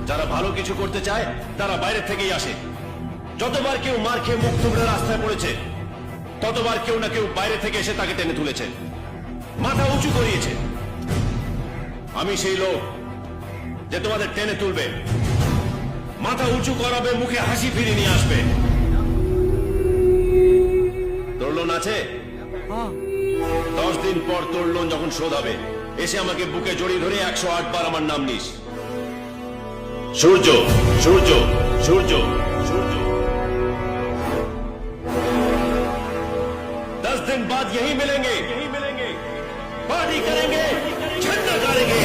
যারা ভালো কিছু করতে চায় তারা বাইরে থেকেই আসে। যতবার কেউ মার খেয়ে মুখ থুবড়ে রাস্তায় পড়েছে, ততবার কেউ না কেউ বাইরে থেকে এসে তাকে টেনে তুলেছে, মাথা উঁচু করিয়েছে। আমি সেই লোক যে তোমাদের টেনে তুলবে, মাথা উঁচু করাবে, মুখে হাসি ফিরিয়ে নিয়ে আসবে। তোর লোন আছে? 10 দিন পর তোর লোন যখন শোধ হবে, এসে আমাকে বুকে জড়িয়ে ধরে 108 বার আমার নাম নিস। সূর্য, সূর্য, সূর্য, সূর্য। 10 दिन बाद यही मिलेंगे, पार्टी करेंगे, झंडा गाड़ेंगे।